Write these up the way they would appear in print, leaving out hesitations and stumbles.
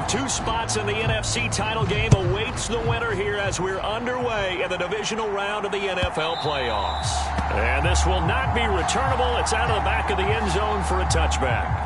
2 spots in the NFC title game awaits the winner here as we're underway in the divisional round of the NFL playoffs. And this will not be returnable. It's out of the back of the end zone for a touchback.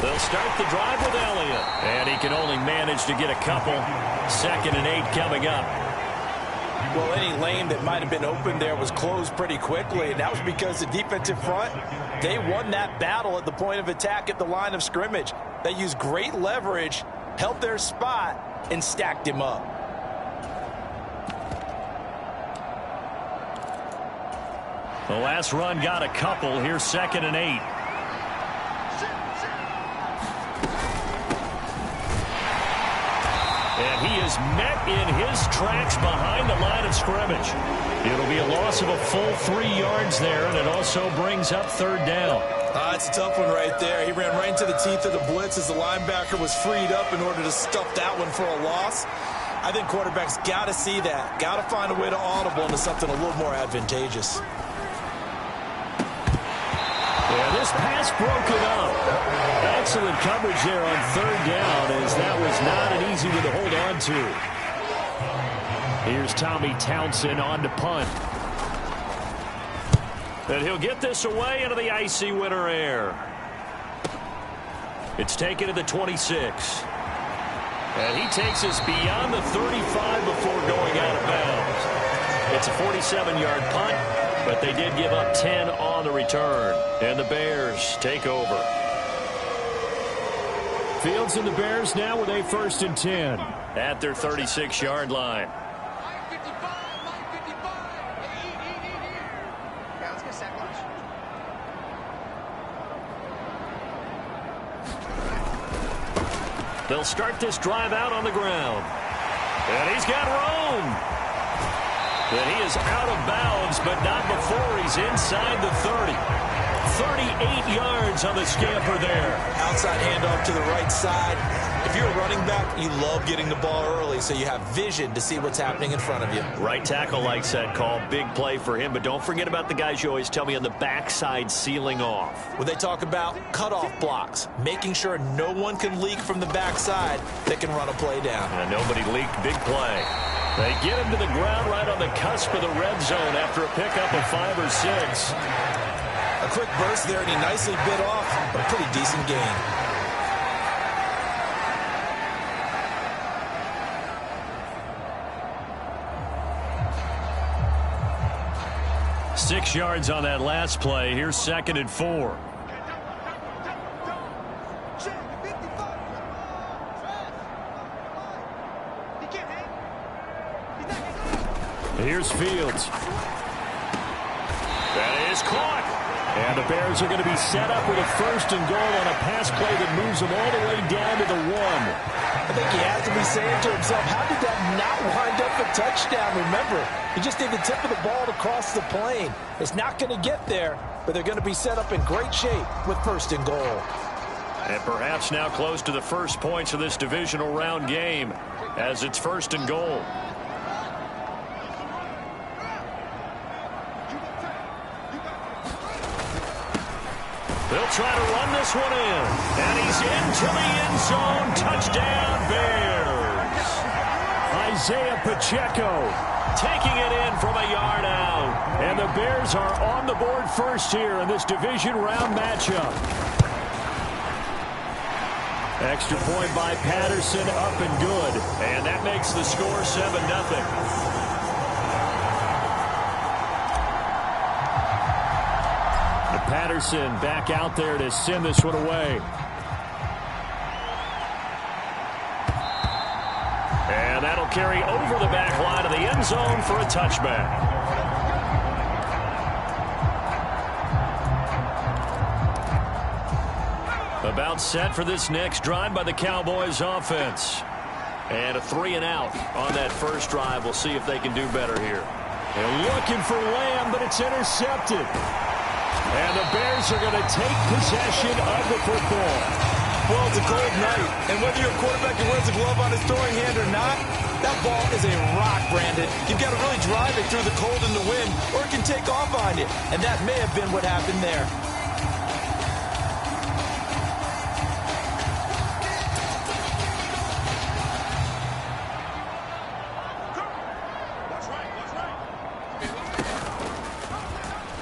They'll start the drive with Elliott. And he can only manage to get a couple. 2nd and 8 coming up. Well, any lane that might have been open there was closed pretty quickly, and that was because the defensive front, they won that battle at the point of attack at the line of scrimmage. They used great leverage, held their spot, and stacked him up. The last run got a couple. Here's 2nd and 8. And he is met in his tracks behind the line of scrimmage. It'll be a loss of a full 3 yards there, and it also brings up 3rd down. It's a tough one right there. He ran right into the teeth of the blitz as the linebacker was freed up in order to stuff that one for a loss. I think quarterbacks got to see that. Got to find a way to audible into something a little more advantageous. Yeah, this pass broken up. Excellent coverage there on 3rd down, as that was not an easy one to hold on to. Here's Tommy Townsend on to punt. And he'll get this away into the icy winter air. It's taken to the 26. And he takes us beyond the 35 before going out of bounds. It's a 47-yard punt, but they did give up 10 on the return. And the Bears take over. Fields and the Bears now with a 1st and 10 at their 36-yard line. They'll start this drive out on the ground. And he's got room. And he is out of bounds, but not before he's inside the 30. 38 yards on the scamper there. Outside handoff to the right side. If you're a running back, you love getting the ball early so you have vision to see what's happening in front of you. Right tackle likes that call. Big play for him, but don't forget about the guys you always tell me on the backside sealing off. When they talk about cutoff blocks, making sure no one can leak from the backside that can run a play down. And nobody leaked. Big play. They get him to the ground right on the cusp of the red zone after a pickup of 5 or 6. A quick burst there, and he nicely bit off a pretty decent gain. Six yards on that last play. Here's 2nd and 4. Here's Fields. That is caught. And the Bears are going to be set up with a 1st and goal on a pass play that moves them all the way down to the 1. I think he has to be saying to himself, how did that not wind up a touchdown? Remember, he just did the tip of the ball to cross the plane. It's not going to get there, but they're going to be set up in great shape with 1st and goal. And perhaps now close to the first points of this divisional round game as it's 1st and goal. They'll try to run this one in. And he's into the end zone. Touchdown, Bears. Isaiah Pacheco taking it in from a yard out. And the Bears are on the board first here in this division round matchup. Extra point by Patterson, up and good. And that makes the score 7-0. Patterson back out there to send this one away. And that'll carry over the back line of the end zone for a touchback. About set for this next drive by the Cowboys offense. And a 3-and-out on that first drive. We'll see if they can do better here. They're looking for Lamb, but it's intercepted. And the Bears are going to take possession of the football. Well, it's a cold night, and whether you're a quarterback who wears a glove on his throwing hand or not, that ball is a rock, Brandon. You've got to really drive it through the cold and the wind, or it can take off on you. And that may have been what happened there.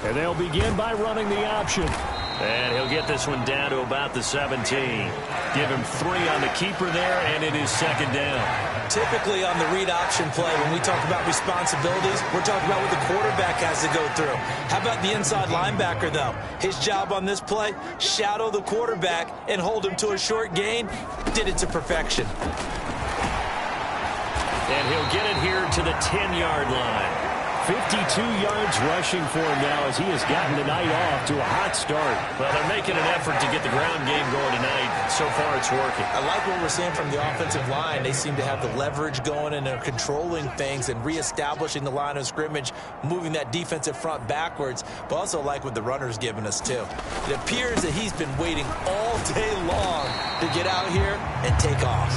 And they'll begin by running the option. And he'll get this one down to about the 17. Give him 3 on the keeper there, and it is second down. Typically on the read option play, when we talk about responsibilities, we're talking about what the quarterback has to go through. How about the inside linebacker, though? His job on this play, shadow the quarterback and hold him to a short gain. Did it to perfection. And he'll get it here to the 10-yard line. 52 yards rushing for him now as he has gotten the night off to a hot start. Well, they're making an effort to get the ground game going tonight. So far, it's working. I like what we're seeing from the offensive line. They seem to have the leverage going, and they're controlling things and reestablishing the line of scrimmage, moving that defensive front backwards, but also like what the runner's giving us, too. It appears that he's been waiting all day long to get out here and take off.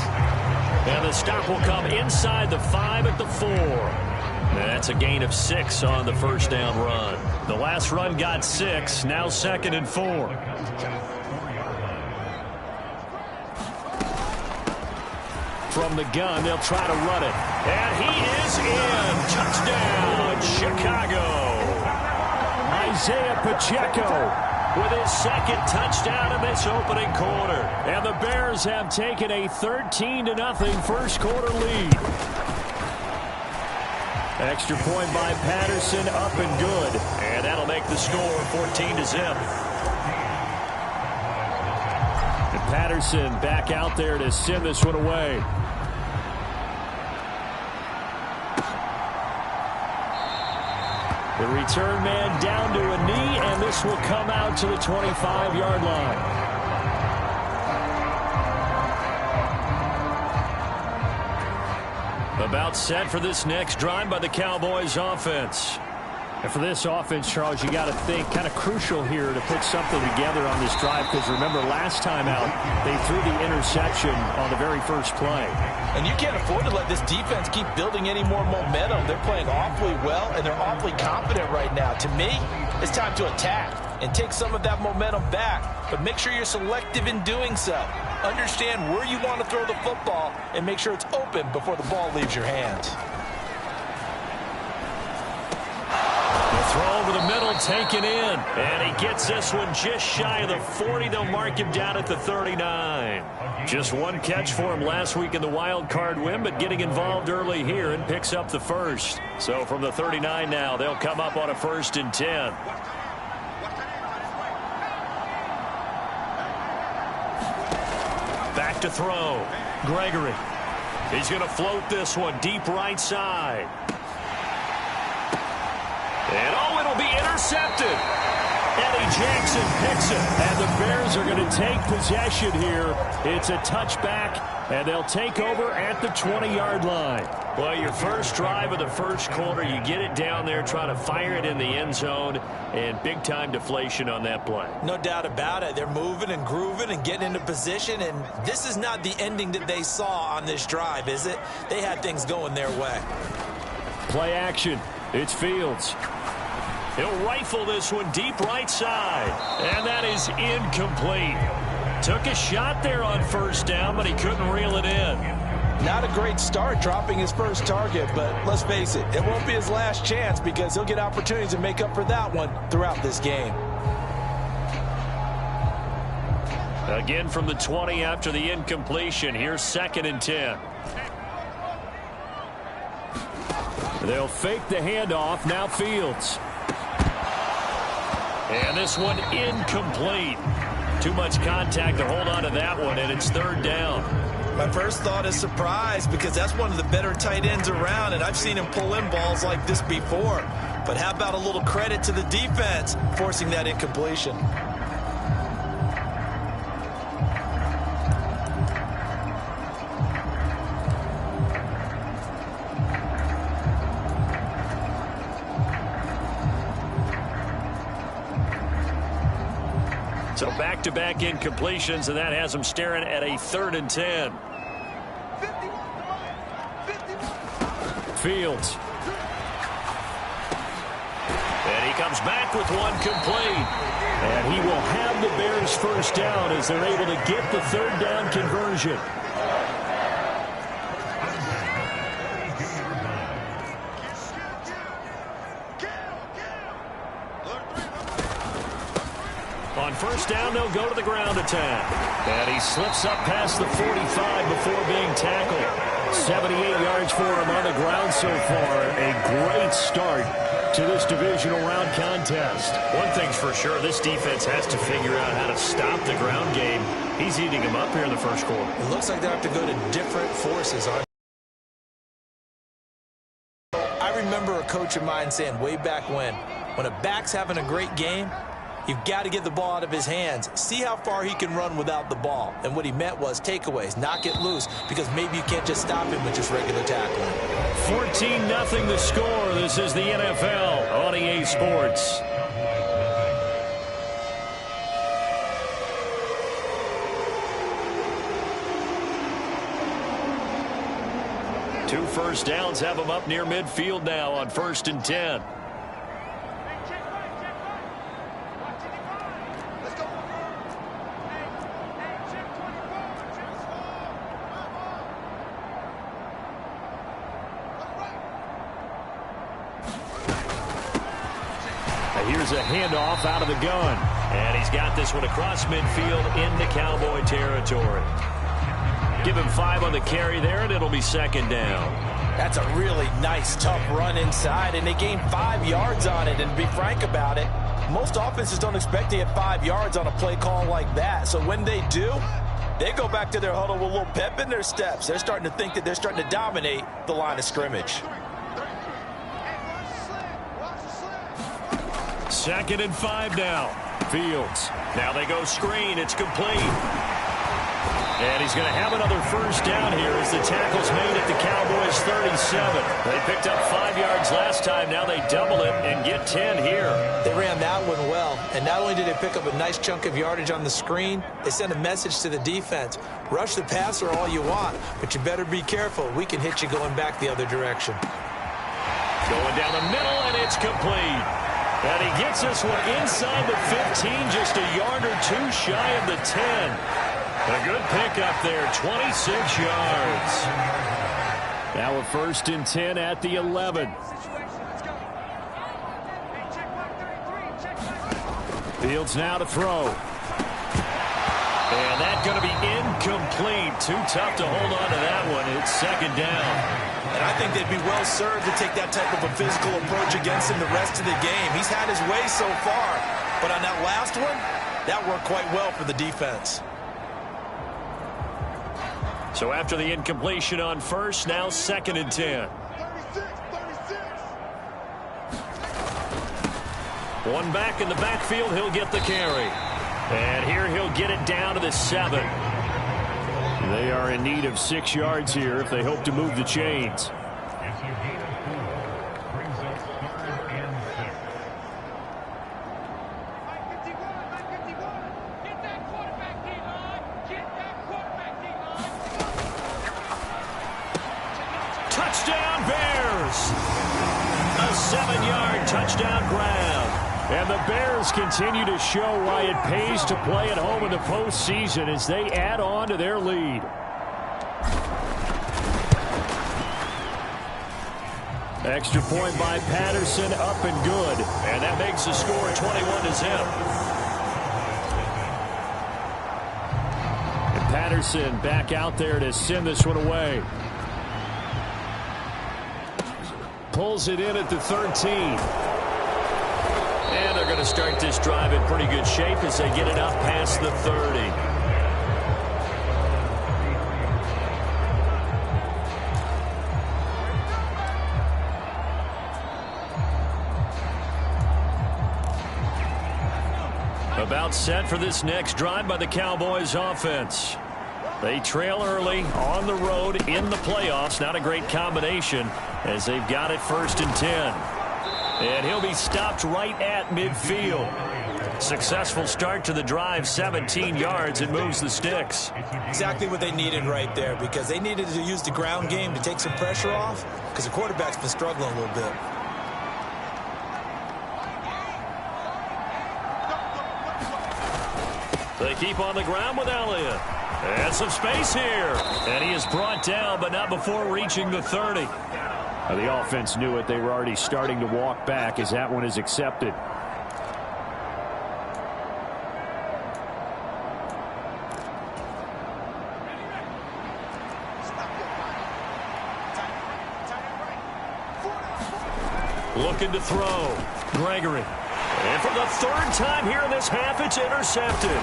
And the stop will come inside the 5 at the 4. That's a gain of 6 on the first down run. The last run got 6, now 2nd and 4. From the gun, they'll try to run it. And he is in. Touchdown, Chicago. Isaiah Pacheco with his second touchdown in this opening quarter. And the Bears have taken a 13-0 first quarter lead. Extra point by Patterson, up and good. And that'll make the score 14-0. And Patterson back out there to send this one away. The return man down to a knee, and this will come out to the 25-yard line. About set for this next drive by the Cowboys offense. And for this offense, Charles, you got to think kind of crucial here to put something together on this drive, because remember last time out they threw the interception on the very first play. And you can't afford to let this defense keep building any more momentum. They're playing awfully well, and they're awfully confident right now. To me, it's time to attack and take some of that momentum back, but make sure you're selective in doing so. Understand where you want to throw the football and make sure it's open before the ball leaves your hands. The throw over the middle, taken in. And he gets this one just shy of the 40. They'll mark him down at the 39. Just one catch for him last week in the wild card win, but getting involved early here and picks up the first. So from the 39 now, they'll come up on a 1st and 10. Back to throw. Gregory. He's going to float this one deep right side. And oh, it'll be intercepted. Eddie Jackson picks it. And the Bears are going to take possession here. It's a touchback, and they'll take over at the 20-yard line. Well, your first drive of the first quarter, you get it down there, try to fire it in the end zone, and big-time deflation on that play. No doubt about it. They're moving and grooving and getting into position, and this is not the ending that they saw on this drive, is it? They had things going their way. Play action. It's Fields. He'll rifle this one deep right side, and that is incomplete. Took a shot there on first down, but he couldn't reel it in. Not a great start dropping his first target, but let's face it, it won't be his last chance because he'll get opportunities to make up for that one throughout this game. Again from the 20 after the incompletion. Here's 2nd and 10. They'll fake the handoff. Now Fields. And this one incomplete. Too much contact to hold on to that one, and it's 3rd down. My first thought is surprise because that's one of the better tight ends around, and I've seen him pull in balls like this before. But how about a little credit to the defense forcing that incompletion? So back-to-back incompletions, and that has them staring at a 3rd and 10. Fields. And he comes back with one complete. And he will have the Bears first down as they're able to get the 3rd down conversion. On first down, they'll go to the ground attack. And he slips up past the 45 before being tackled. 78 yards for him on the ground so far. A great start to this divisional round contest. One thing's for sure, this defense has to figure out how to stop the ground game. He's eating them up here in the first quarter. It looks like they have to go to different forces. I remember a coach of mine saying way back when a back's having a great game, you've got to get the ball out of his hands. See how far he can run without the ball. And what he meant was takeaways, knock it loose, because maybe you can't just stop him with just regular tackling. 14-0 the score. This is the NFL on EA Sports. Two first downs have them up near midfield now on 1st and 10. Here's a handoff out of the gun. And he's got this one across midfield into Cowboy territory. Give him 5 on the carry there, and it'll be 2nd down. That's a really nice, tough run inside, and they gained 5 yards on it. And to be frank about it, most offenses don't expect to get 5 yards on a play call like that. So when they do, they go back to their huddle with a little pep in their steps. They're starting to think that they're starting to dominate the line of scrimmage. 2nd and 5 now. Fields. Now they go screen. It's complete. And he's going to have another first down here as the tackle's made at the Cowboys' 37. They picked up 5 yards last time. Now they double it and get 10 here. They ran that one well. And not only did they pick up a nice chunk of yardage on the screen, they sent a message to the defense. Rush the passer all you want, but you better be careful. We can hit you going back the other direction. Going down the middle, and it's complete. And he gets this one inside the 15, just a yard or two shy of the 10. A good pickup there, 26 yards. Now a 1st and 10 at the 11. Fields now to throw. And that's going to be incomplete. Too tough to hold on to that one. It's 2nd down. And I think they'd be well served to take that type of a physical approach against him the rest of the game. He's had his way so far, but on that last one, that worked quite well for the defense. So after the incompletion on first, now 2nd and 10. One back in the backfield, he'll get the carry. And here he'll get it down to the 7. They are in need of 6 yards here if they hope to move the chains. Touchdown Bears! A 7-yard touchdown grab. And the Bears continue to show why it pays to play at home in the postseason as they add on to their lead. Extra point by Patterson, up and good. And that makes the score 21-0. And Patterson back out there to send this one away. Pulls it in at the 13. And they're going to start this drive in pretty good shape as they get it up past the 30. About set for this next drive by the Cowboys offense. They trail early on the road in the playoffs. Not a great combination as they've got it 1st and 10. And he'll be stopped right at midfield. Successful start to the drive, 17 yards, and moves the sticks. Exactly what they needed right there, because they needed to use the ground game to take some pressure off, because the quarterback's been struggling a little bit. They keep on the ground with Elliott. And some space here. And he is brought down, but not before reaching the 30. The offense knew it. They were already starting to walk back as that one is accepted. Looking to throw. Gregory. And for the third time here in this half, it's intercepted.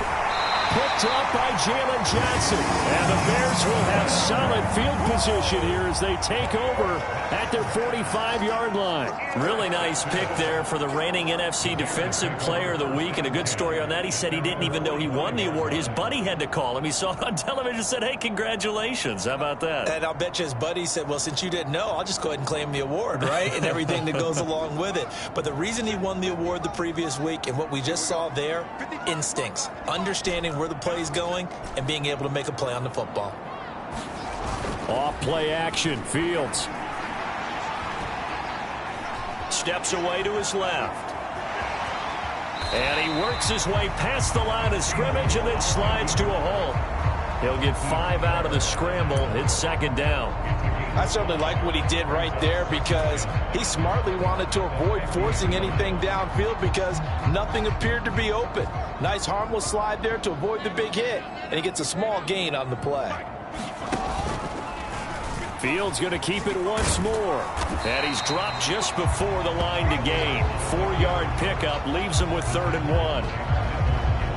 Picked up by Jalen Johnson. And the Bears will have solid field position here as they take over at their 45-yard line. Really nice pick there for the reigning NFC Defensive Player of the Week. And a good story on that, he said he didn't even know he won the award. His buddy had to call him. He saw it on television and said, hey, congratulations. How about that? And I'll bet you his buddy said, well, since you didn't know, I'll just go ahead and claim the award, right? And everything that goes along with it. But the reason he won the award the previous week and what we just saw there, instincts, understanding where the play is going and being able to make a play on the football. Off play action, Fields. Steps away to his left. And he works his way past the line of scrimmage and then slides to a hole. He'll get 5 out of the scramble. It's second down. I certainly like what he did right there because he smartly wanted to avoid forcing anything downfield because nothing appeared to be open. Nice harmless slide there to avoid the big hit, and he gets a small gain on the play. Fields going to keep it once more. And he's dropped just before the line to gain. 4-yard pickup leaves him with 3rd and 1.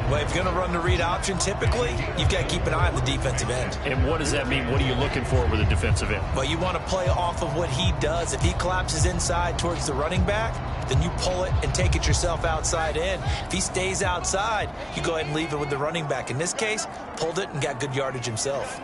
Well, if you're going to run the read option, typically, you've got to keep an eye on the defensive end. And what does that mean? What are you looking for with a defensive end? Well, you want to play off of what he does. If he collapses inside towards the running back, then you pull it and take it yourself outside in. If he stays outside, you go ahead and leave it with the running back. In this case, pulled it and got good yardage himself.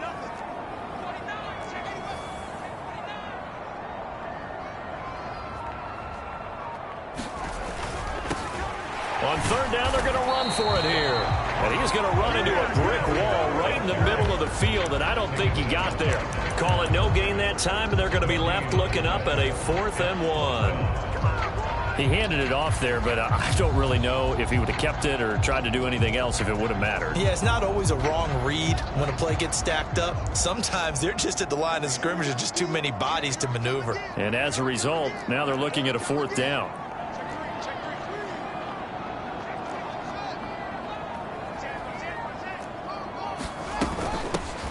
On 3rd down, they're going to run for it here. And he's going to run into a brick wall right in the middle of the field, and I don't think he got there. Call it no gain that time, and they're going to be left looking up at a 4th and 1. He handed it off there, but I don't really know if he would have kept it or tried to do anything else if it would have mattered. Yeah, it's not always a wrong read when a play gets stacked up. Sometimes they're just at the line of scrimmage. There's just too many bodies to maneuver. And as a result, now they're looking at a 4th down.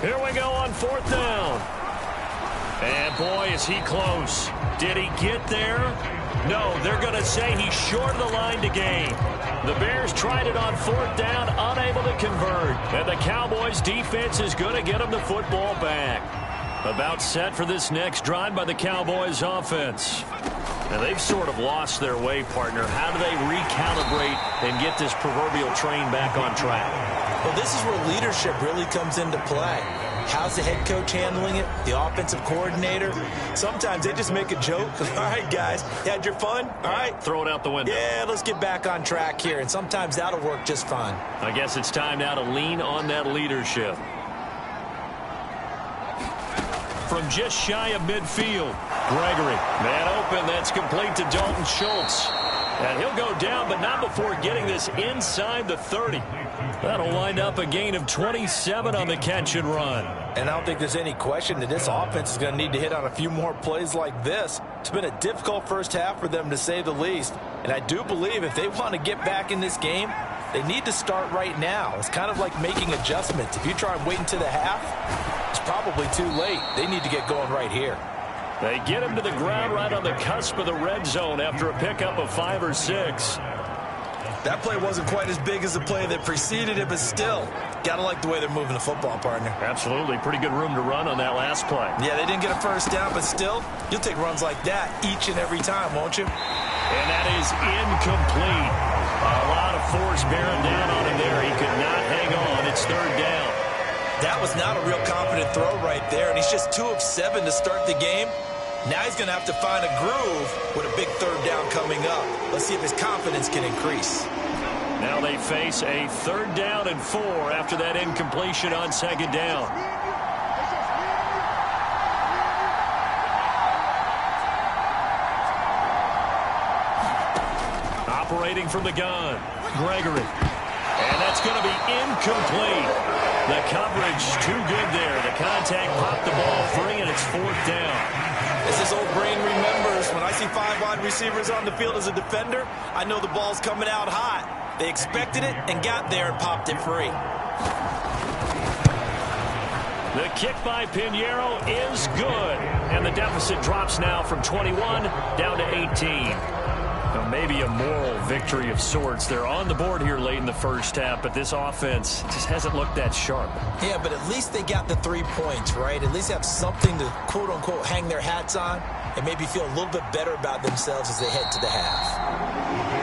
Here we go on 4th down. And boy, is he close. Did he get there? No, they're going to say he's short of the line to gain. The Bears tried it on 4th down, unable to convert. And the Cowboys defense is going to get them the football back. About set for this next drive by the Cowboys offense. Now they've sort of lost their way, partner. How do they recalibrate and get this proverbial train back on track? Well, this is where leadership really comes into play. How's the head coach handling it? The offensive coordinator? Sometimes they just make a joke. All right, guys, you had your fun? All right. Throw it out the window. Yeah, let's get back on track here. And sometimes that'll work just fine. I guess it's time now to lean on that leadership. From just shy of midfield, Gregory. Man open, that's complete to Dalton Schultz. And he'll go down, but not before getting this inside the 30. That'll wind up a gain of 27 on the catch and run. And I don't think there's any question that this offense is going to need to hit on a few more plays like this. It's been a difficult first half for them, to say the least. And I do believe if they want to get back in this game, they need to start right now. It's kind of like making adjustments. If you try and wait until the half, it's probably too late. They need to get going right here. They get him to the ground right on the cusp of the red zone after a pickup of 5 or 6. That play wasn't quite as big as the play that preceded it, but still, got to like the way they're moving the football, partner. Absolutely. Pretty good room to run on that last play. Yeah, they didn't get a first down, but still, you'll take runs like that each and every time, won't you? And that is incomplete. A lot of force bearing down on him there. He could not hang on. It's 3rd down. That was not a real confident throw right there, and he's just 2 of 7 to start the game. Now he's going to have to find a groove with a big 3rd down coming up. Let's see if his confidence can increase. Now they face a 3rd down and 4 after that incompletion on 2nd down. Operating from the gun, Gregory. And that's going to be incomplete. The coverage too good there. The contact popped the ball free, and it's 4th down. As this old brain remembers, when I see 5 wide receivers on the field as a defender, I know the ball's coming out hot. They expected it and got there and popped it free. The kick by Pinheiro is good. And the deficit drops now from 21 down to 18. Now, maybe a moral victory of sorts. They're on the board here late in the first half, but this offense just hasn't looked that sharp. Yeah, but at least they got the 3 points, right? At least have something to, quote-unquote, hang their hats on and maybe feel a little bit better about themselves as they head to the half.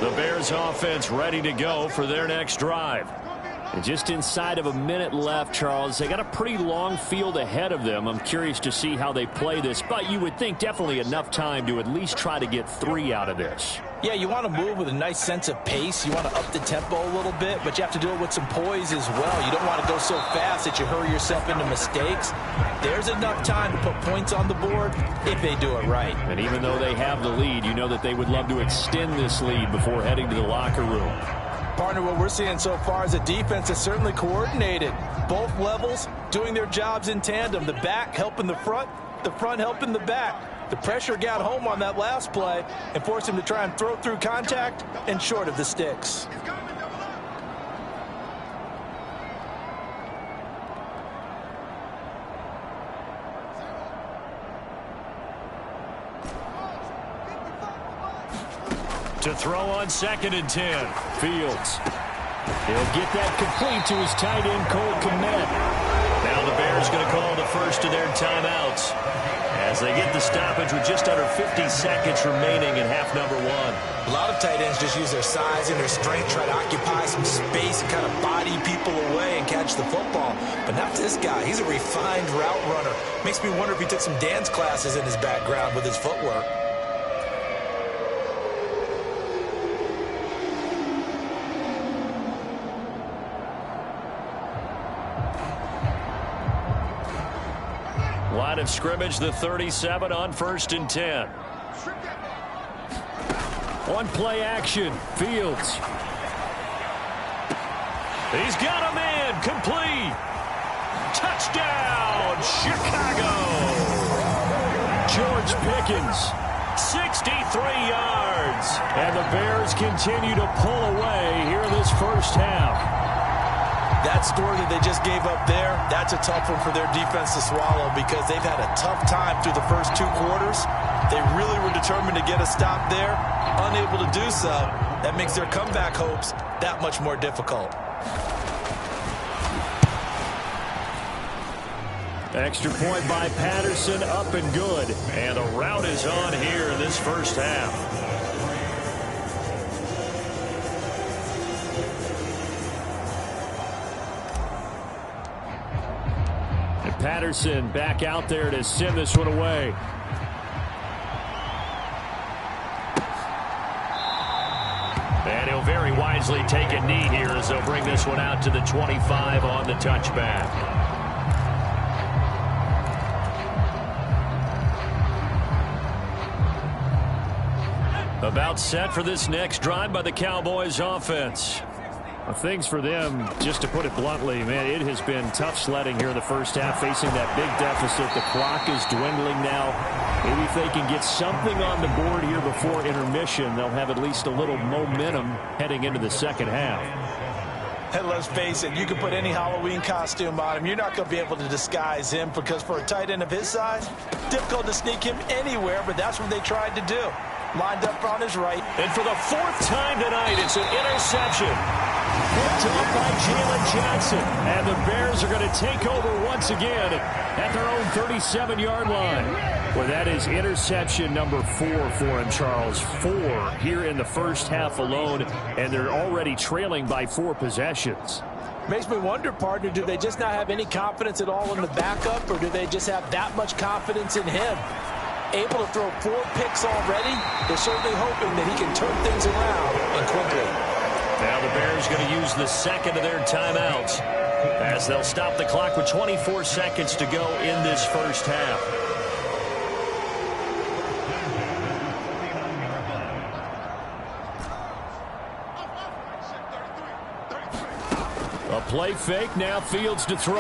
The Bears offense ready to go for their next drive. And just inside of a minute left, Charles. They got a pretty long field ahead of them. I'm curious to see how they play this, but you would think definitely enough time to at least try to get 3 out of this. Yeah, you want to move with a nice sense of pace. You want to up the tempo a little bit, but you have to do it with some poise as well. You don't want to go so fast that you hurry yourself into mistakes. There's enough time to put points on the board if they do it right. And even though they have the lead, you know that they would love to extend this lead before heading to the locker room. Partner, what we're seeing so far is a defense that's certainly coordinated. Both levels doing their jobs in tandem. The back helping the front helping the back. The pressure got home on that last play and forced him to try and throw through contact and short of the sticks. To throw on 2nd and 10. Fields. He'll get that complete to his tight end, Cole Kmet. Now the Bears going to call the first of their timeouts as they get the stoppage with just under 50 seconds remaining in half number 1. A lot of tight ends just use their size and their strength, try to occupy some space and kind of body people away and catch the football. But not this guy. He's a refined route runner. Makes me wonder if he took some dance classes in his background with his footwork. Line of scrimmage, the 37 on 1st and 10. On play action, Fields. He's got a man, complete. Touchdown, Chicago. George Pickens, 63 yards. And the Bears continue to pull away here in this first half. That score that they just gave up there, that's a tough one for their defense to swallow because they've had a tough time through the first 2 quarters. They really were determined to get a stop there, unable to do so. That makes their comeback hopes that much more difficult. Extra point by Patterson, up and good. And the route is on here in this first half. Patterson back out there to send this one away. And he'll very wisely take a knee here as they'll bring this one out to the 25 on the touchback. About set for this next drive by the Cowboys offense. Things for them, just to put it bluntly, man, it has been tough sledding here in the first half, facing that big deficit. The clock is dwindling now. Maybe if they can get something on the board here before intermission, they'll have at least a little momentum heading into the second half. And let's face it, you can put any Halloween costume on him. You're not going to be able to disguise him because for a tight end of his size, difficult to sneak him anywhere, but that's what they tried to do. Lined up on his right. And for the 4th time tonight, it's an interception. Picked up by Jalen Johnson. And the Bears are going to take over once again at their own 37-yard line. Well, that is interception number 4 for him, Charles. 4 here in the first half alone, and they're already trailing by 4 possessions. Makes me wonder, partner, do they just not have any confidence at all in the backup, or do they just have that much confidence in him? Able to throw 4 picks already, they're certainly hoping that he can turn things around and quickly. Now the Bears going to use the second of their timeouts as they'll stop the clock with 24 seconds to go in this first half. A play fake, now Fields to throw.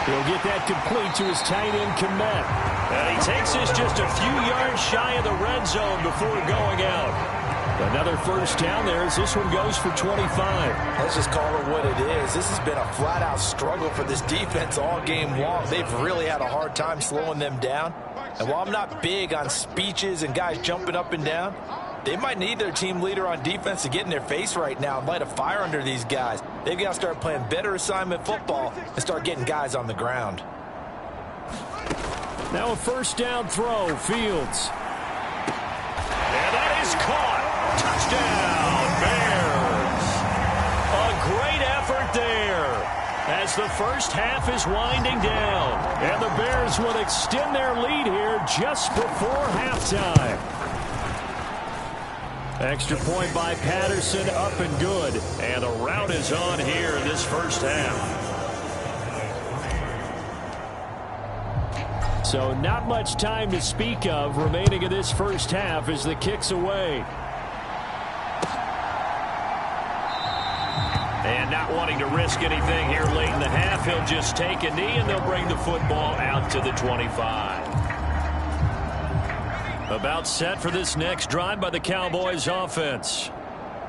He'll get that complete to his tight end, Kmet. And he takes this just a few yards shy of the red zone before going out. Another first down there as this one goes for 25. Let's just call it what it is. This has been a flat-out struggle for this defense all game long. They've really had a hard time slowing them down. And while I'm not big on speeches and guys jumping up and down, they might need their team leader on defense to get in their face right now and light a fire under these guys. They've got to start playing better assignment football and start getting guys on the ground. Now a first down throw, Fields. And that is caught. Touchdown, Bears. A great effort there as the first half is winding down. And the Bears will extend their lead here just before halftime. Extra point by Patterson, up and good. And the rout is on here in this first half. So not much time to speak of remaining in this first half as the kick's away. And not wanting to risk anything here late in the half, he'll just take a knee and they'll bring the football out to the 25. About set for this next drive by the Cowboys offense.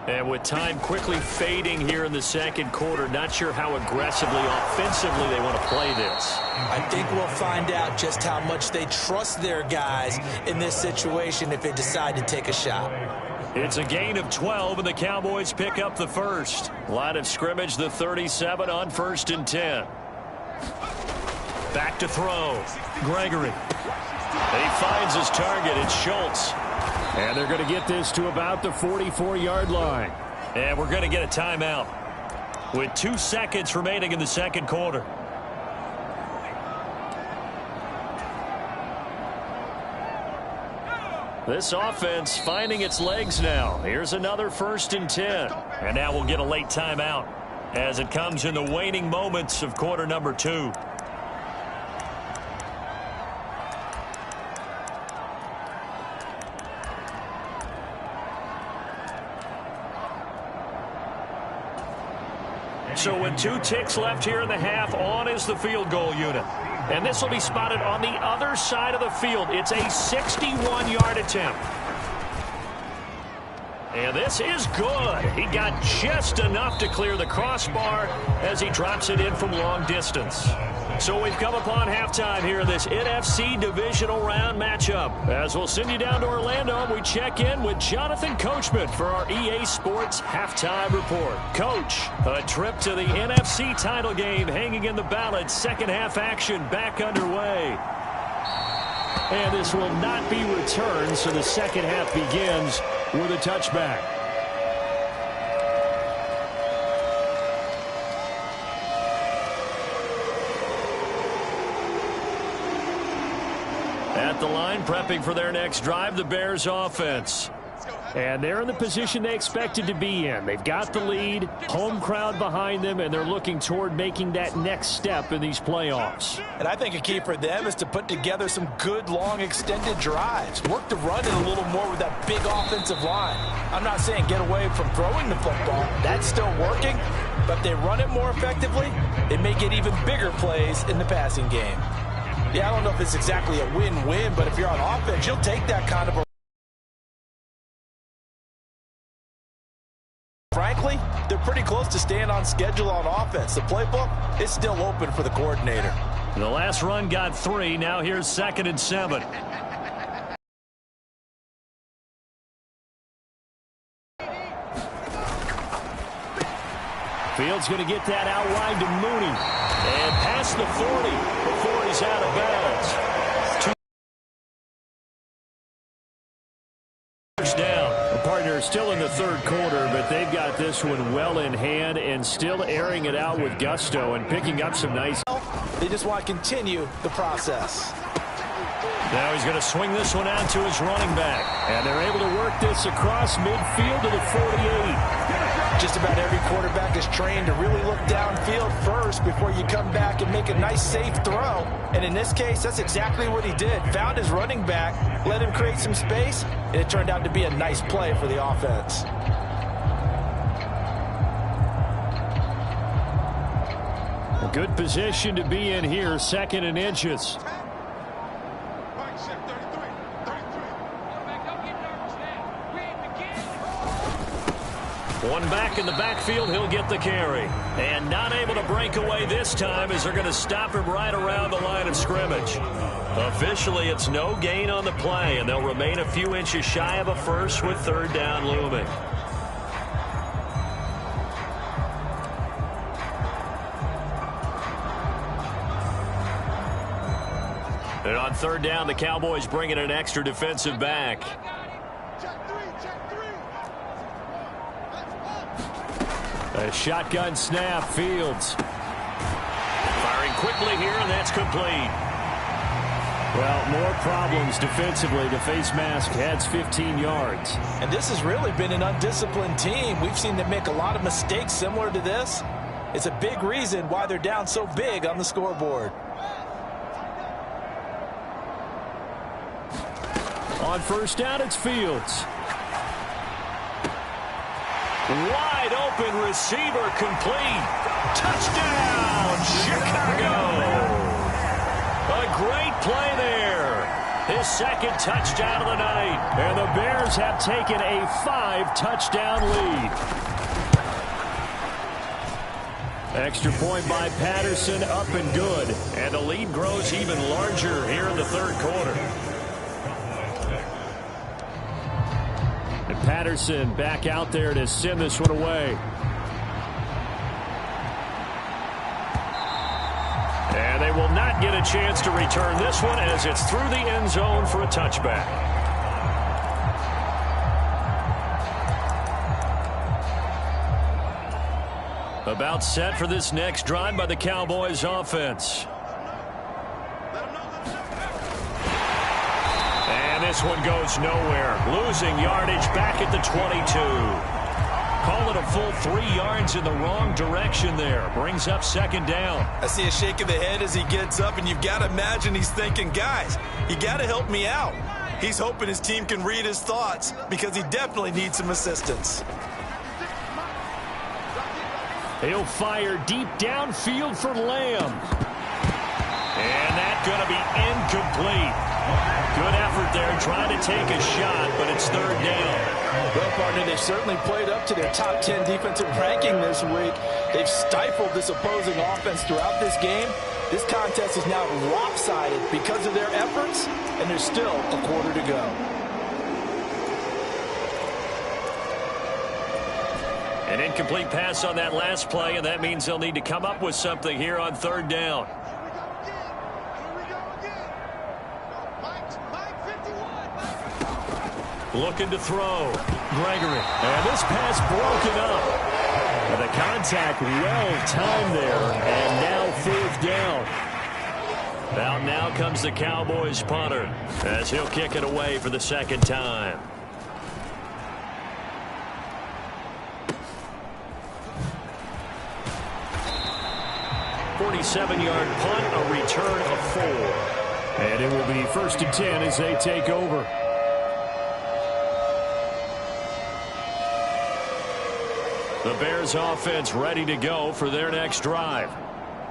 And with time quickly fading here in the second quarter, not sure how aggressively, offensively they want to play this. I think we'll find out just how much they trust their guys in this situation if they decide to take a shot. It's a gain of 12, and the Cowboys pick up the first. Line of scrimmage, the 37 on 1st and 10. Back to throw. Gregory. He finds his target. It's Schultz. And they're going to get this to about the 44-yard line. And we're going to get a timeout with 2 seconds remaining in the second quarter. This offense finding its legs now. Here's another 1st and 10. And now we'll get a late timeout as it comes in the waning moments of quarter number 2. So with 2 ticks left here in the half, on is the field goal unit. And this will be spotted on the other side of the field. It's a 61-yard attempt. And this is good. He got just enough to clear the crossbar as he drops it in from long distance. So we've come upon halftime here in this NFC divisional round matchup. As we'll send you down to Orlando, we check in with Jonathan Coachman for our EA Sports Halftime Report. Coach, a trip to the NFC title game hanging in the balance. Second half action back underway. And this will not be returned, so the second half begins with a touchback. At the line, prepping for their next drive, the Bears offense. And they're in the position they expected to be in. They've got the lead, home crowd behind them, and they're looking toward making that next step in these playoffs. And I think a key for them is to put together some good, long, extended drives. Work to run it a little more with that big offensive line. I'm not saying get away from throwing the football. That's still working. But if they run it more effectively, they may get even bigger plays in the passing game. Yeah, I don't know if it's exactly a win-win, but if you're on offense, you'll take that kind of a... Frankly, they're pretty close to staying on schedule on offense. The playbook is still open for the coordinator. The last run got 3. Now here's 2nd and 7. Fields going to get that out wide to Mooney. And past the 40 before is out of bounds. Down. The partner is still in the third quarter, but they've got this one well in hand and still airing it out with gusto and picking up some nice. They just want to continue the process. Now he's going to swing this one out to his running back. And they're able to work this across midfield to the 48. Just about every quarterback is trained to really look downfield first before you come back and make a nice, safe throw. And in this case, that's exactly what he did. Found his running back, let him create some space, and it turned out to be a nice play for the offense. A good position to be in here, 2nd and inches. One back in the backfield, he'll get the carry. And not able to break away this time as they're going to stop him right around the line of scrimmage. Officially, it's no gain on the play, and they'll remain a few inches shy of a first with 3rd down looming. And on 3rd down, the Cowboys bring in an extra defensive back. A shotgun snap, Fields. Firing quickly here, and that's complete. Well, more problems defensively. The face mask adds 15 yards. And this has really been an undisciplined team. We've seen them make a lot of mistakes similar to this. It's a big reason why they're down so big on the scoreboard. On 1st down, it's Fields. Wide open receiver complete. Touchdown, Chicago. A great play there. His 2nd touchdown of the night. And the Bears have taken a 5-touchdown lead. Extra point by Patterson, up and good. And the lead grows even larger here in the 3rd quarter. And Patterson back out there to send this one away. And they will not get a chance to return this one as it's through the end zone for a touchback. About set for this next drive by the Cowboys offense. And this one goes nowhere. Losing yardage back at the 22. Call it a full 3 yards in the wrong direction there. Brings up 2nd down. I see a shake of the head as he gets up, and you've got to imagine he's thinking, guys, you got to help me out. He's hoping his team can read his thoughts because he definitely needs some assistance. He'll fire deep downfield for Lamb. And that's going to be incomplete. Good effort there trying to take a shot, but it's 3rd down. Well, partner, they've certainly played up to their top 10 defensive ranking this week. They've stifled this opposing offense throughout this game. This contest is now lopsided because of their efforts, and there's still a quarter to go. An incomplete pass on that last play, and that means they'll need to come up with something here on 3rd down. Looking to throw. Gregory. And this pass broken up. And the contact well timed there. And now 4th down. Out now comes the Cowboys punter as he'll kick it away for the 2nd time. .47-yard punt, a return of 4. And it will be 1st and 10 as they take over. The Bears offense ready to go for their next drive.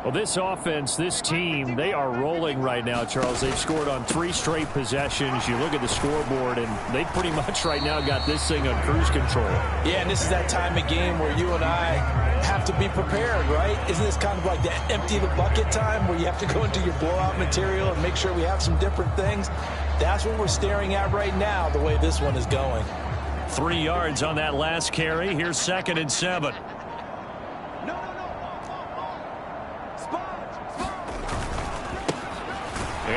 Well, this offense, this team, they are rolling right now, Charles. They've scored on 3 straight possessions. You look at the scoreboard, and they pretty much right now got this thing on cruise control. Yeah, and this is that time of game where you and I have to be prepared, right? Isn't this kind of like that empty the bucket time where you have to go into your blowout material and make sure we have some different things? That's what we're staring at right now, the way this one is going. 3 yards on that last carry. Here's 2nd and 7.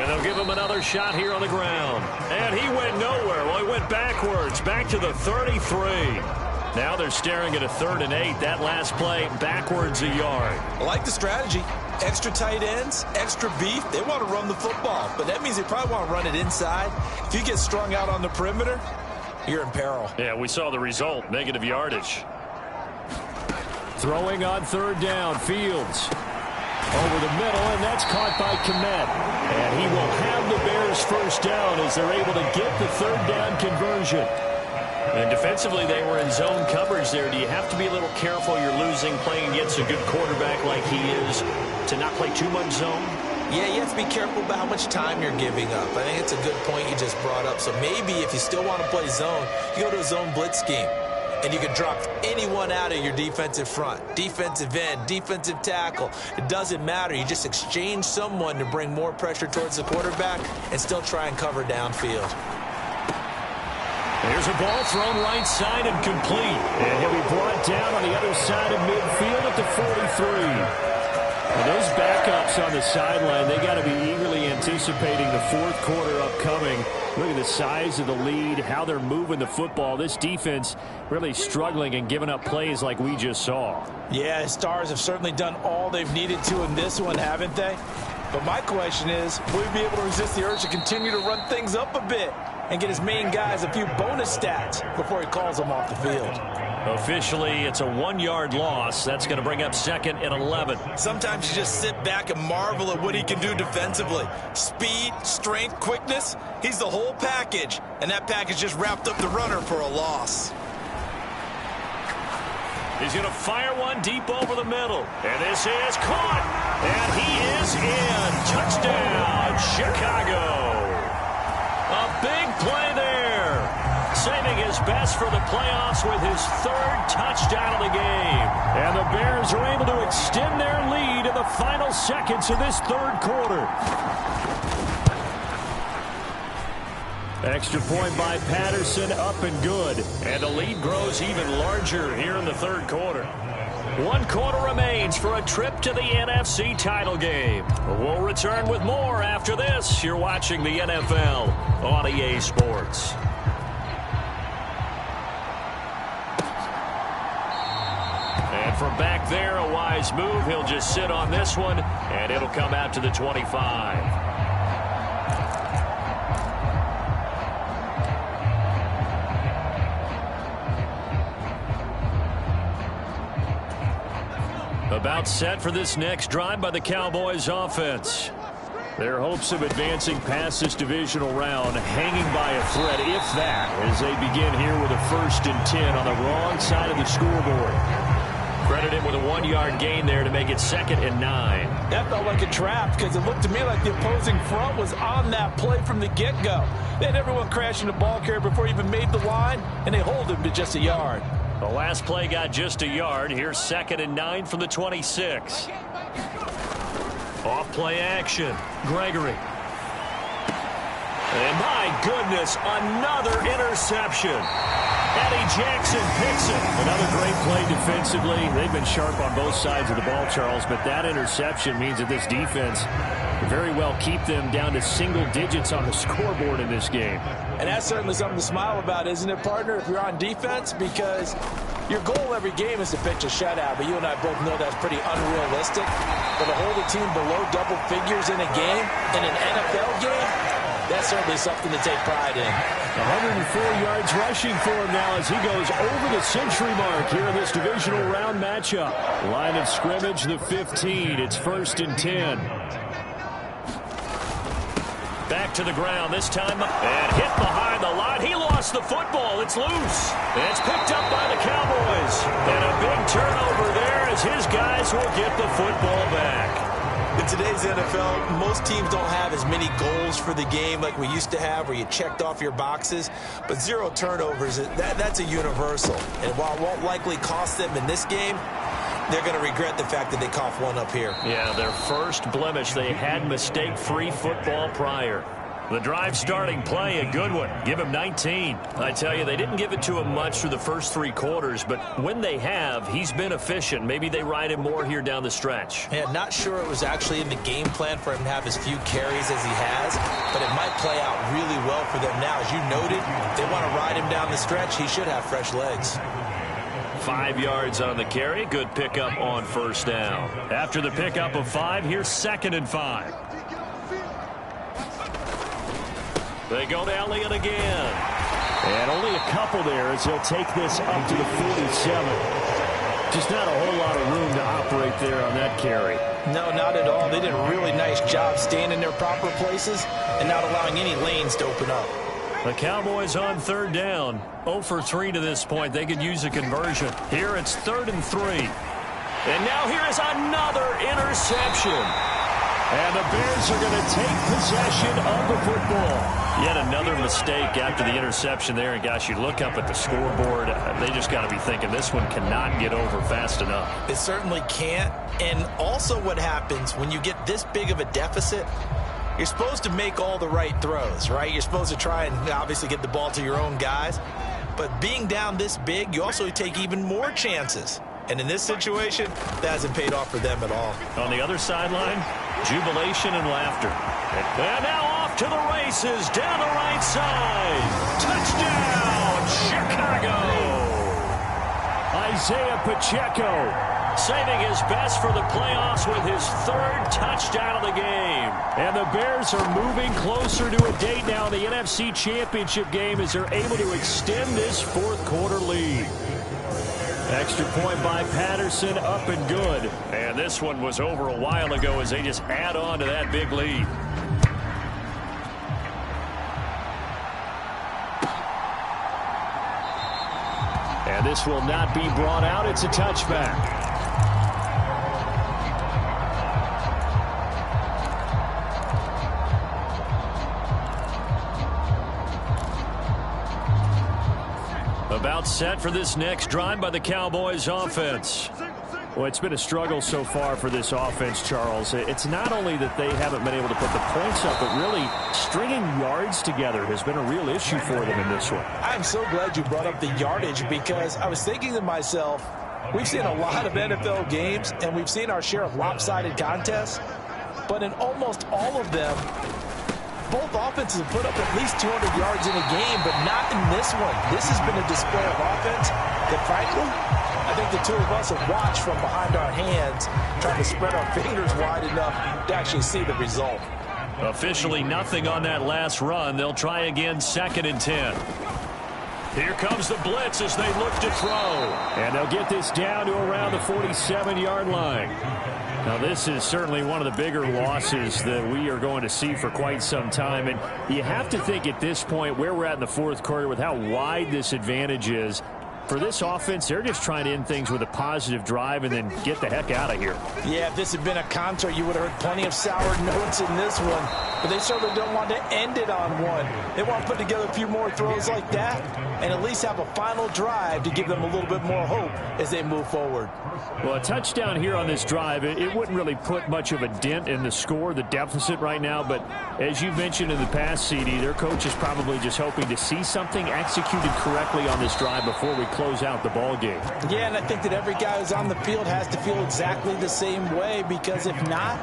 And they'll give him another shot here on the ground. And he went nowhere. Well, he went backwards, back to the 33. Now they're staring at a 3rd and 8. That last play, backwards a yard. I like the strategy. Extra tight ends, extra beef. They want to run the football, but that means they probably want to run it inside. If you get strung out on the perimeter, you're in peril. Yeah, we saw the result, negative yardage. Throwing on 3rd down, Fields. Over the middle, and that's caught by Kmet. And he will have the Bears first down as they're able to get the 3rd down conversion. And defensively, they were in zone coverage there. Do you have to be a little careful you're losing playing against a good quarterback like he is to not play too much zone? Yeah, you have to be careful about how much time you're giving up. I think it's a good point you just brought up. So maybe if you still want to play zone, you go to a zone blitz scheme. And you can drop anyone out of your defensive front. Defensive end, defensive tackle. It doesn't matter. You just exchange someone to bring more pressure towards the quarterback and still try and cover downfield. There's a ball thrown right side and complete. And he'll be brought down on the other side of midfield at the 43. And those backups on the sideline, they got to be eagerly anticipating the 4th quarter upcoming. Look at the size of the lead, how they're moving the football. This defense really struggling and giving up plays like we just saw. Yeah, Stars have certainly done all they've needed to in this one, haven't they? But my question is, will we be able to resist the urge to continue to run things up a bit and get his main guys a few bonus stats before he calls them off the field? Officially, it's a 1-yard loss. That's going to bring up 2nd and 11. Sometimes you just sit back and marvel at what he can do defensively. Speed, strength, quickness, he's the whole package. And that package just wrapped up the runner for a loss. He's going to fire one deep over the middle. And this is caught. And he is in. Touchdown, Chicago. A big play there. Saving his best for the playoffs with his 3rd touchdown of the game. And the Bears are able to extend their lead in the final seconds of this 3rd quarter. Extra point by Patterson, up and good. And the lead grows even larger here in the 3rd quarter. 1 quarter remains for a trip to the NFC title game. We'll return with more after this. You're watching the NFL on EA Sports. And from back there, a wise move. He'll just sit on this one, and it'll come out to the 25. About set for this next drive by the Cowboys offense. Their hopes of advancing past this divisional round hanging by a thread, if that, as they begin here with a 1st and 10 on the wrong side of the scoreboard. Credit him with a 1-yard gain there to make it 2nd and 9. That felt like a trap because it looked to me like the opposing front was on that play from the get-go. They had everyone crashing the ball carrier before he even made the line, and they hold him to just a yard. The last play got just a yard. Here's 2nd and 9 from the 26. Off play action. Gregory. And my goodness, another interception. Eddie Jackson picks it. Another great play defensively. They've been sharp on both sides of the ball, Charles, but that interception means that this defense can very well keep them down to single digits on the scoreboard in this game. And that's certainly something to smile about, isn't it, partner, if you're on defense? Because your goal every game is to pitch a shutout, but you and I both know that's pretty unrealistic. But to hold a team below double figures in a game, in an NFL game, that's certainly something to take pride in. 104 yards rushing for him now as he goes over the century mark here in this divisional round matchup. Line of scrimmage, the 15. It's 1st and 10. Back to the ground this time, and hit behind the line. He lost the football. It's loose. It's picked up by the Cowboys. And a big turnover there as his guys will get the football back. In today's NFL, most teams don't have as many goals for the game like we used to have where you checked off your boxes. But 0 turnovers, that's a universal. And while it won't likely cost them in this game, they're going to regret the fact that they coughed one up here. Yeah, their first blemish. They had mistake-free football prior. The drive starting play, a good one. Give him 19. I tell you, they didn't give it to him much through the first 3 quarters, but when they have, he's been efficient. Maybe they ride him more here down the stretch. Yeah, not sure it was actually in the game plan for him to have as few carries as he has, but it might play out really well for them now. As you noted, they want to ride him down the stretch. He should have fresh legs. 5 yards on the carry. Good pickup on first down. After the pickup of 5, here's 2nd and 5. They go to Elliott again. And only a couple there as he'll take this up to the 47. Just not a whole lot of room to operate there on that carry. No, not at all. They did a really nice job staying in their proper places and not allowing any lanes to open up. The Cowboys on 3rd down. 0 for 3 to this point. They could use a conversion. Here it's 3rd and 3. And now here is another interception. And the Bears are going to take possession of the football. Yet another mistake after the interception there. And, gosh, you look up at the scoreboard. They just got to be thinking this one cannot get over fast enough. It certainly can't. And also what happens when you get this big of a deficit, you're supposed to make all the right throws, right? You're supposed to try and obviously get the ball to your own guys. But being down this big, you also take even more chances. And in this situation, that hasn't paid off for them at all. On the other sideline, jubilation and laughter. And now off to the races down the right side. Touchdown, Chicago. Isaiah Pacheco saving his best for the playoffs with his 3rd touchdown of the game. And the Bears are moving closer to a date now in the NFC Championship game as they're able to extend this 4th quarter lead. Extra point by Patterson, up and good. And this one was over a while ago as they just add on to that big lead. And this will not be brought out. It's a touchback. About set for this next drive by the Cowboys offense. Well, it's been a struggle so far for this offense, Charles. It's not only that they haven't been able to put the points up, but really stringing yards together has been a real issue for them in this one. I'm so glad you brought up the yardage because I was thinking to myself, we've seen a lot of NFL games and we've seen our share of lopsided contests, but in almost all of them, both offenses have put up at least 200 yards in a game, but not in this one. This has been a display of offense that, frankly, I think the two of us have watched from behind our hands, trying to spread our fingers wide enough to actually see the result. Officially nothing on that last run. They'll try again, 2nd and 10. Here comes the blitz as they look to throw. And they'll get this down to around the 47-yard line. Now, this is certainly one of the bigger losses that we are going to see for quite some time. And you have to think at this point where we're at in the 4th quarter with how wide this advantage is. For this offense, they're just trying to end things with a positive drive and then get the heck out of here. Yeah, if this had been a concert, you would have heard plenty of sour notes in this one. But they certainly don't want to end it on one. They want to put together a few more throws like that and at least have a final drive to give them a little bit more hope as they move forward. Well, a touchdown here on this drive, it wouldn't really put much of a dent in the score, the deficit right now. But as you mentioned in the past, CD, their coach is probably just hoping to see something executed correctly on this drive before we close out the ball game. Yeah, and I think that every guy who's on the field has to feel exactly the same way, because if not,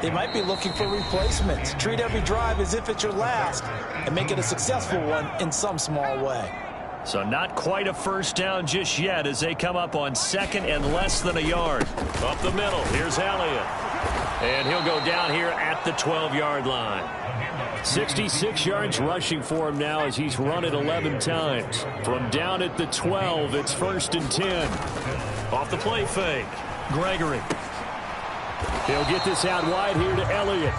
they might be looking for replacements. Treat every drive as if it's your last and make it a successful one in some small way. So not quite a first down just yet as they come up on 2nd and less than a yard. Up the middle, here's Elliott. And he'll go down here at the 12-yard line. 66 yards rushing for him now as he's run it 11 times. From down at the 12, it's 1st and 10. Off the play fake, Gregory. He'll get this out wide here to Elliott.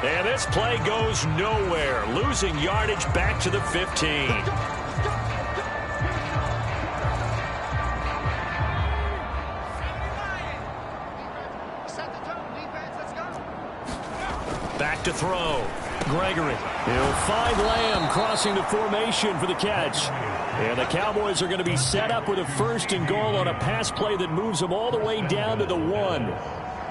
And this play goes nowhere. Losing yardage back to the 15. Back to throw. Gregory. He'll find Lamb crossing the formation for the catch. And the Cowboys are going to be set up with a 1st and goal on a pass play that moves them all the way down to the 1.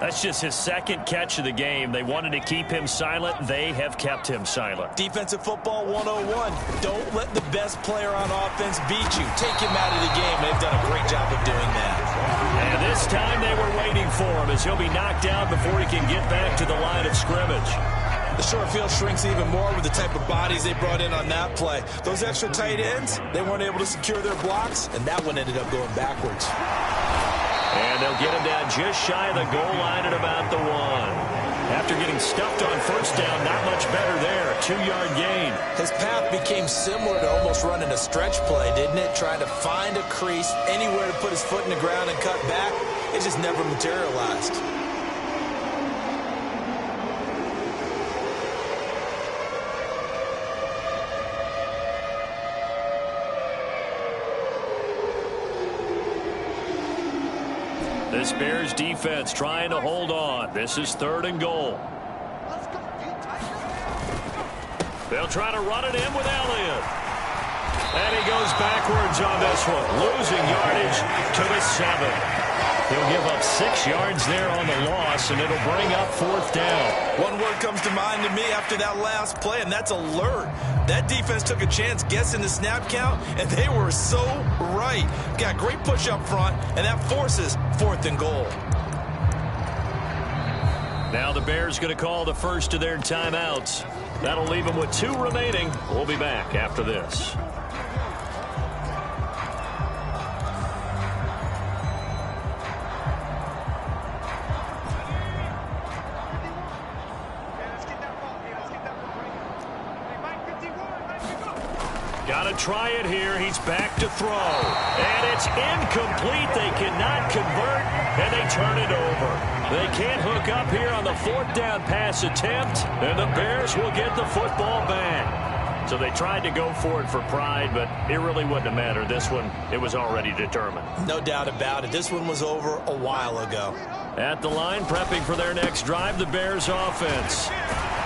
That's just his second catch of the game. They wanted to keep him silent. They have kept him silent. Defensive football 101. Don't let the best player on offense beat you. Take him out of the game. They've done a great job of doing that. And this time they were waiting for him as he'll be knocked down before he can get back to the line of scrimmage. The short field shrinks even more with the type of bodies they brought in on that play. Those extra tight ends, they weren't able to secure their blocks, and that one ended up going backwards. And they'll get him down just shy of the goal line at about the 1. After getting stuffed on first down, not much better there. A 2-yard gain. His path became similar to almost running a stretch play, didn't it? Trying to find a crease, anywhere to put his foot in the ground and cut back. It just never materialized. This Bears defense trying to hold on. This is 3rd and goal. They'll try to run it in with Elliott. And he goes backwards on this one, losing yardage to the 7. He'll give up 6 yards there on the loss, and it'll bring up 4th down. One word comes to mind to me after that last play, and that's alert. That defense took a chance guessing the snap count, and they were so right. Got great push up front, and that forces 4th and goal. Now the Bears going to call the first of their timeouts. That'll leave them with 2 remaining. We'll be back after this. Got to try it here. He's back to throw. And it's incomplete. They cannot convert, and they turn it over. They can't hook up here on the 4th down pass attempt, and the Bears will get the football back. So they tried to go for it for pride, but it really wouldn't have mattered. This one, it was already determined. No doubt about it. This one was over a while ago. At the line, prepping for their next drive, the Bears offense.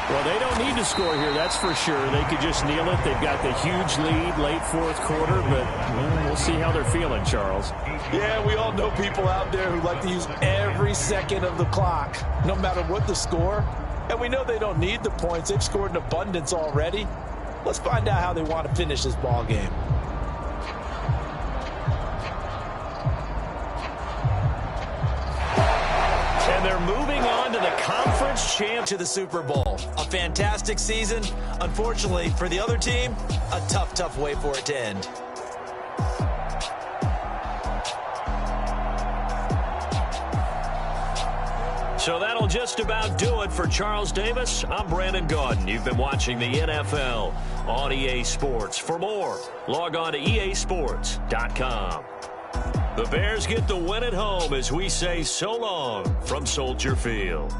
Well, they don't need to score here, that's for sure. They could just kneel it. They've got the huge lead late 4th quarter, but we'll see how they're feeling, Charles. Yeah, we all know people out there who like to use every second of the clock, no matter what the score. And we know they don't need the points. They've scored in abundance already. Let's find out how they want to finish this ball game. And they're moving on to the conference champ to the Super Bowl. A fantastic season. Unfortunately, for the other team, a tough way for it to end. So that'll just about do it for Charles Davis. I'm Brandon Gaudin. You've been watching the NFL on EA Sports. For more, log on to easports.com. The Bears get the win at home as we say so long from Soldier Field.